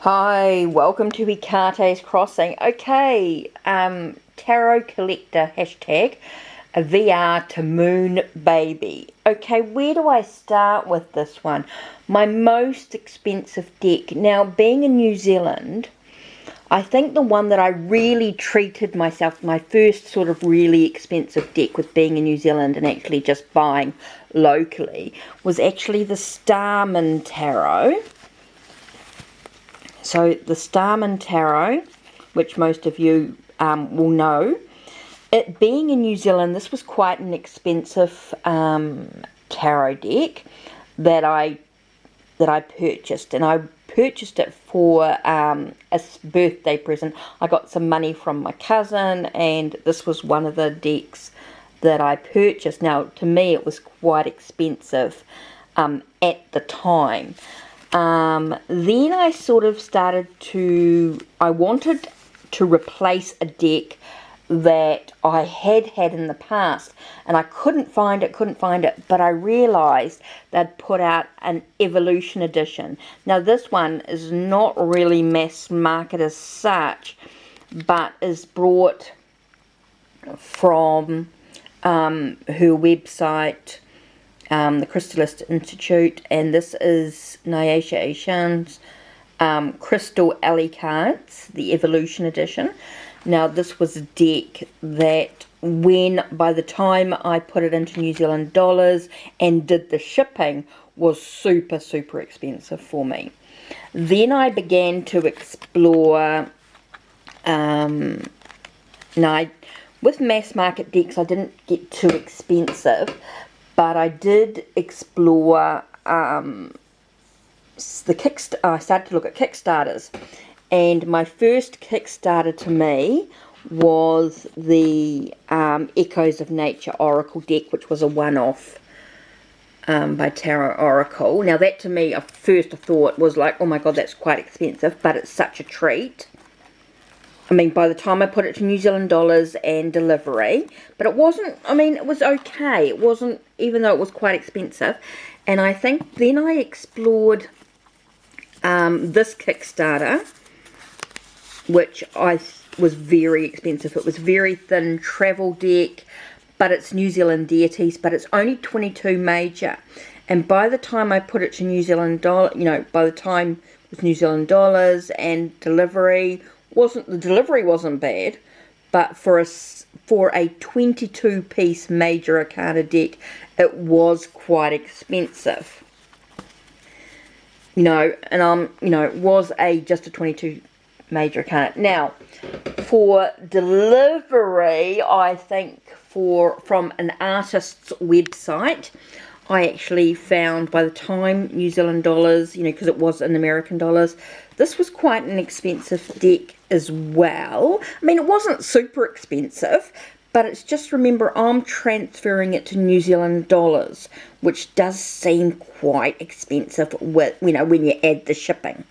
Hi, welcome to HeKate's Crossing. Okay, Tarot Collector hashtag a VR to Moon Baby. Okay, where do I start with this one? My most expensive deck. Now, being in New Zealand, I think the one that I really treated myself, my first sort of really expensive deck with being in New Zealand and actually just buying locally, was actually the Starman Tarot. So the Starman Tarot, which most of you will know, it being in New Zealand, this was quite an expensive tarot deck that I purchased, and I purchased it for a birthday present. I got some money from my cousin, and this was one of the decks that I purchased. Now, to me, it was quite expensive at the time. Then I sort of started to, I wanted to replace a deck that I had in the past, and I couldn't find it, but I realized they'd put out an Evolution edition. Now this one is not really mass market as such, but is brought from her website, the Crystalist Institute, and this is Nyasha Asian's Crystal Alley Cards, the Evolution Edition. Now this was a deck that by the time I put it into New Zealand dollars and did the shipping, was super expensive for me. Then I began to explore, with mass market decks I didn't get too expensive, but I did explore I started to look at Kickstarters, and my first Kickstarter to me was the Echoes of Nature Oracle deck, which was a one-off by Tarot Oracle. Now that to me, at first I thought was like, oh my god, that's quite expensive, but it's such a treat. I mean, by the time I put it to New Zealand dollars and delivery, but it wasn't, I mean, it was okay. It wasn't, even though it was quite expensive. And I think then I explored this Kickstarter, which was very expensive. It was very thin travel deck, but it's New Zealand deities, but it's only 22 major. And by the time I put it to New Zealand dollar, by the time it was New Zealand dollars and delivery, the delivery wasn't bad, but for a 22 piece major arcana deck, it was quite expensive. And it was just a 22 major arcana. Now, for delivery, I think from an artist's website, I actually found, by the time New Zealand dollars, because it was in American dollars, this was quite an expensive deck as well. I mean, it wasn't super expensive, but it's just, remember, I'm transferring it to New Zealand dollars, which does seem quite expensive with, when you add the shipping.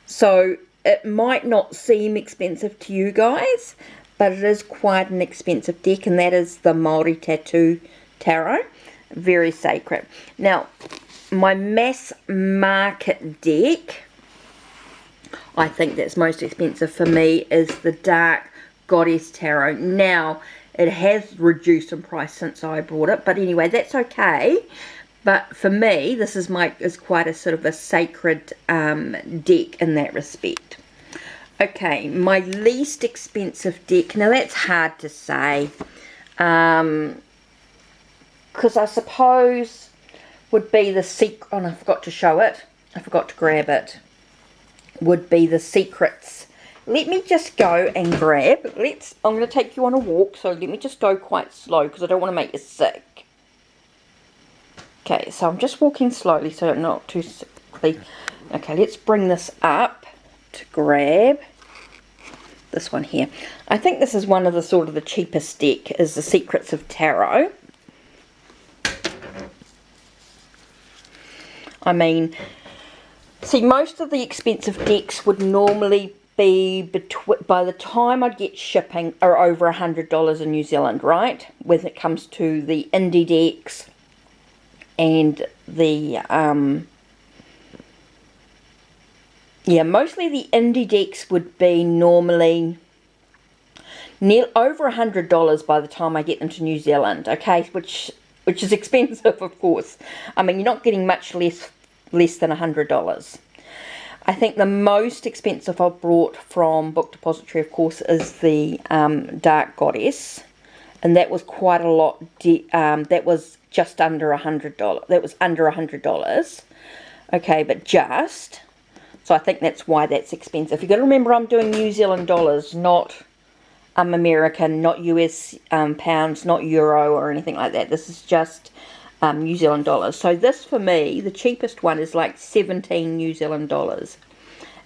So it might not seem expensive to you guys, but it is quite an expensive deck, and that is the Māori Tattoo Tarot. Very sacred. Now, my mass market deck, I think that's most expensive for me, is the Dark Goddess Tarot. Now, it has reduced in price since I bought it, but anyway, that's okay. But for me, this is quite a sort of a sacred deck in that respect. Okay, my least expensive deck. Now, that's hard to say. Because I suppose would be the secret. Oh, no, I forgot to show it. I forgot to grab it. Would be the secrets. Let me just go and grab. I'm going to take you on a walk, so let me just go quite slow because I don't want to make you sick. Okay, so I'm just walking slowly so not too sickly. Okay, let's bring this up to grab this one here. I think this is one of the sort of the cheapest deck, is the Secrets of Tarot. I mean, see, most of the expensive decks would normally be by the time I'd get shipping, are over $100 in New Zealand, right? When it comes to the indie decks and the yeah, mostly the indie decks would be normally over $100 by the time I get them to New Zealand, okay, which is expensive, of course. I mean, you're not getting much less than $100. I think the most expensive I've brought from Book Depository, of course, is the Dark Goddess, and that was quite a lot. That was just under $100. That was under $100. Okay, but just. So I think that's why that's expensive. You've got to remember I'm doing New Zealand dollars, not American, not US pounds, not euro or anything like that. This is just New Zealand dollars. So this, for me, the cheapest one is like 17 New Zealand dollars.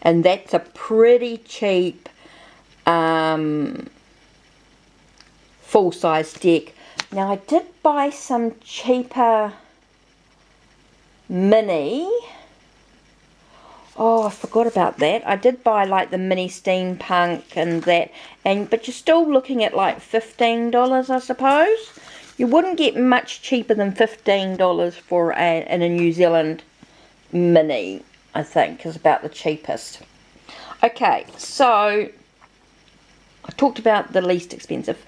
And that's a pretty cheap full-size deck. Now, I did buy some cheaper mini. Oh, I forgot about that. I did buy like the mini steampunk and that, but you're still looking at like $15, I suppose. You wouldn't get much cheaper than $15 for in a New Zealand mini, I think, is about the cheapest. Okay, so I talked about the least expensive.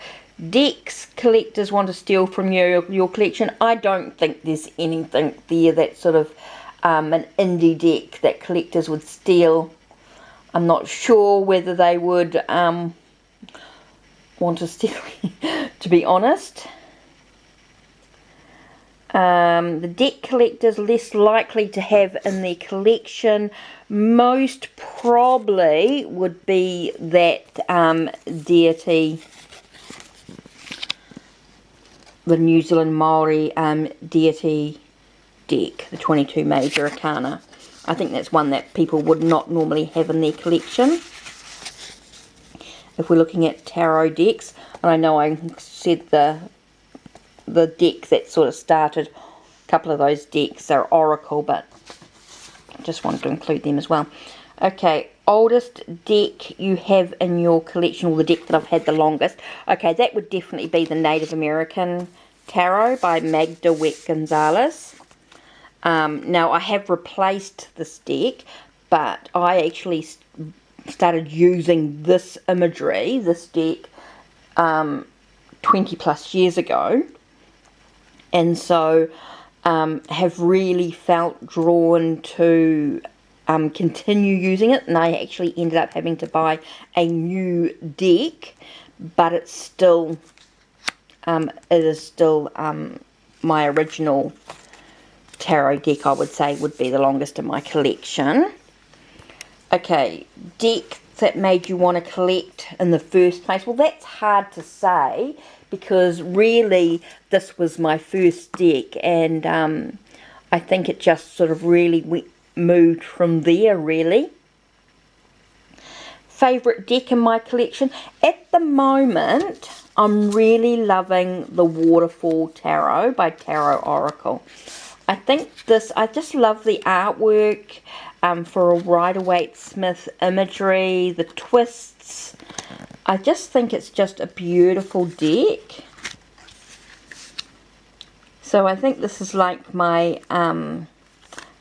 Decks collectors want to steal from your collection. I don't think there's anything there that's sort of an indie deck that collectors would steal. I'm not sure whether they would want to steal, to be honest. The deck collectors less likely to have in their collection most probably would be that deity, the New Zealand Maori deity deck, the 22 major arcana. I think that's one that people would not normally have in their collection. If we're looking at tarot decks, and I know I said the deck that sort of started a couple of those decks are Oracle, but I just wanted to include them as well. Okay, oldest deck you have in your collection, or the deck that I've had the longest. Okay, that would definitely be the Native American Tarot by Magda Wet Gonzalez. Now, I have replaced this deck, but I actually started using this imagery, this deck, 20 plus years ago, and so have really felt drawn to continue using it, and I actually ended up having to buy a new deck, but it's still my original tarot deck, I would say, would be the longest in my collection. Okay, deck that made you want to collect in the first place. Well, that's hard to say, because really this was my first deck, and I think it just sort of really moved from there, really. Favourite deck in my collection? At the moment, I'm really loving the Waterfall Tarot by Tarot Oracle. I think I just love the artwork for a Rider-Waite-Smith imagery, the twists. I just think it's just a beautiful deck. So I think this is like my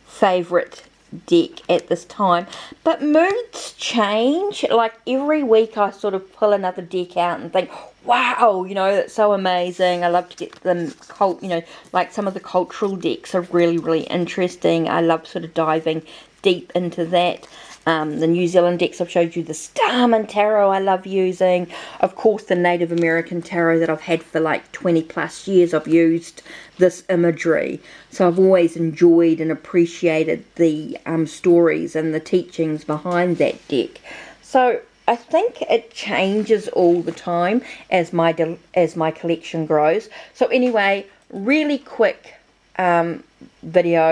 favourite deck at this time. But moods change. Like every week I sort of pull another deck out and think, wow, you know, that's so amazing. I love to get them, you know, like some of the cultural decks are really, really interesting. I love sort of diving deep into that. The New Zealand decks, I've showed you the Starman Tarot I love using. Of course, the Native American Tarot that I've had for like 20 plus years, I've used this imagery. So I've always enjoyed and appreciated the stories and the teachings behind that deck. So I think it changes all the time as my collection grows. So anyway, really quick video.